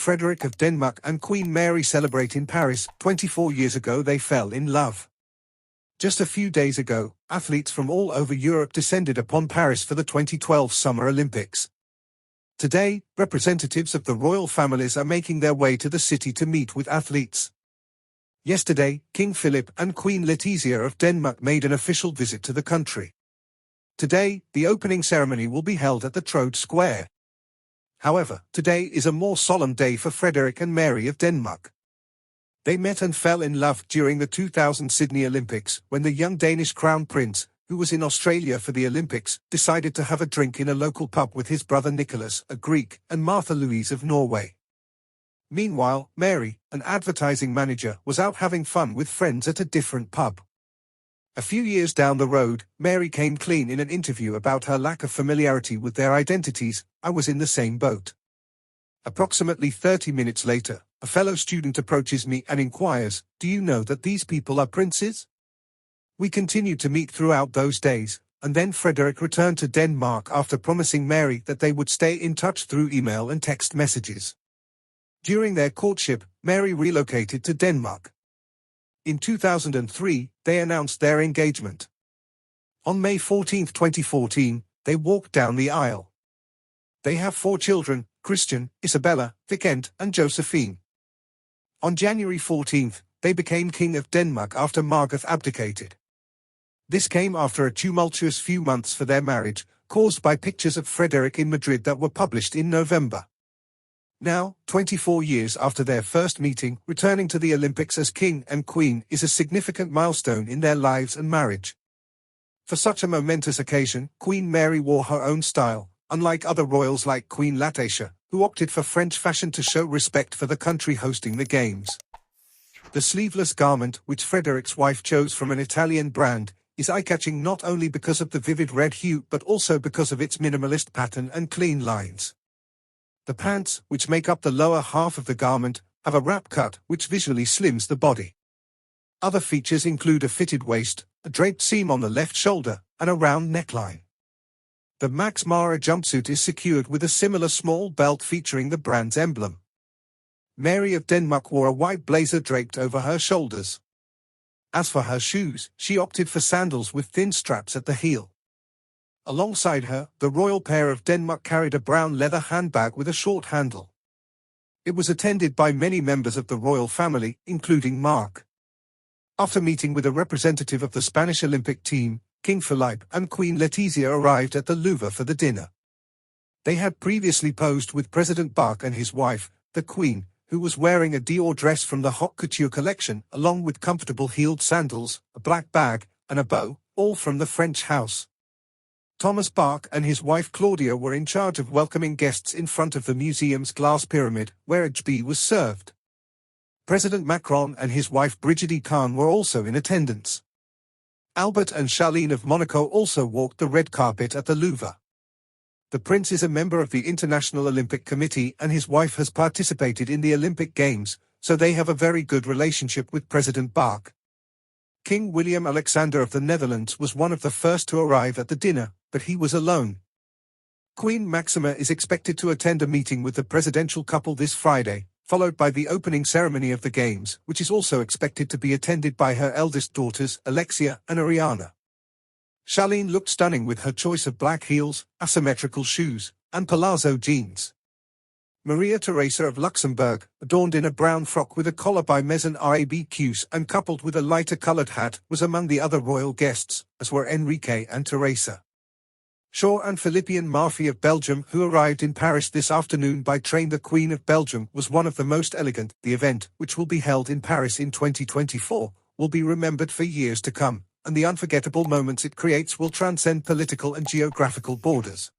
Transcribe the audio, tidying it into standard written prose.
Frederick of Denmark and Queen Mary celebrate in Paris. 24 years ago they fell in love. Just a few days ago, athletes from all over Europe descended upon Paris for the 2012 Summer Olympics. Today, representatives of the royal families are making their way to the city to meet with athletes. Yesterday, King Philip and Queen Letizia of Denmark made an official visit to the country. Today, the opening ceremony will be held at the Troad Square. However, today is a more solemn day for Frederick and Mary of Denmark. They met and fell in love during the 2000 Sydney Olympics when the young Danish Crown Prince, who was in Australia for the Olympics, decided to have a drink in a local pub with his brother Nicholas, a Greek, and Martha Louise of Norway. Meanwhile, Mary, an advertising manager, was out having fun with friends at a different pub. A few years down the road, Mary came clean in an interview about her lack of familiarity with their identities. "I was in the same boat." Approximately 30 minutes later, a fellow student approaches me and inquires, "Do you know that these people are princes?" We continued to meet throughout those days, and then Frederick returned to Denmark after promising Mary that they would stay in touch through email and text messages. During their courtship, Mary relocated to Denmark. In 2003, they announced their engagement. On May 14, 2014, they walked down the aisle. They have 4 children: Christian, Isabella, Vikent, and Josephine. On January 14, they became King of Denmark after Margaret abdicated. This came after a tumultuous few months for their marriage, caused by pictures of Frederick in Madrid that were published in November. Now, 24 years after their first meeting, returning to the Olympics as king and queen is a significant milestone in their lives and marriage. For such a momentous occasion, Queen Mary wore her own style, unlike other royals like Queen Letizia, who opted for French fashion to show respect for the country hosting the games. The sleeveless garment, which Frederick's wife chose from an Italian brand, is eye-catching not only because of the vivid red hue but also because of its minimalist pattern and clean lines. The pants, which make up the lower half of the garment, have a wrap cut which visually slims the body. Other features include a fitted waist, a draped seam on the left shoulder, and a round neckline. The Max Mara jumpsuit is secured with a similar small belt featuring the brand's emblem. Mary of Denmark wore a white blazer draped over her shoulders. As for her shoes, she opted for sandals with thin straps at the heel. Alongside her, the royal pair of Denmark carried a brown leather handbag with a short handle. It was attended by many members of the royal family, including Mark. After meeting with a representative of the Spanish Olympic team, King Philip and Queen Letizia arrived at the Louvre for the dinner. They had previously posed with President Bach and his wife, the Queen, who was wearing a Dior dress from the haute couture collection, along with comfortable heeled sandals, a black bag, and a bow, all from the French house. Thomas Bach and his wife Claudia were in charge of welcoming guests in front of the museum's glass pyramid, where a jbee was served. President Macron and his wife Brigitte Khan were also in attendance. Albert and Charlene of Monaco also walked the red carpet at the Louvre. The prince is a member of the International Olympic Committee and his wife has participated in the Olympic Games, so they have a very good relationship with President Bach. King Willem Alexander of the Netherlands was one of the first to arrive at the dinner, but he was alone. Queen Maxima is expected to attend a meeting with the presidential couple this Friday, followed by the opening ceremony of the Games, which is also expected to be attended by her eldest daughters, Alexia and Ariana. Charlene looked stunning with her choice of black heels, asymmetrical shoes, and palazzo jeans. Maria Theresa of Luxembourg, adorned in a brown frock with a collar by Maison Rabcus and coupled with a lighter-colored hat, was among the other royal guests, as were Enrique and Teresa. Shaw and Philippian Murphy of Belgium, who arrived in Paris this afternoon by train. The Queen of Belgium was one of the most elegant. The event, which will be held in Paris in 2024, will be remembered for years to come, and the unforgettable moments it creates will transcend political and geographical borders.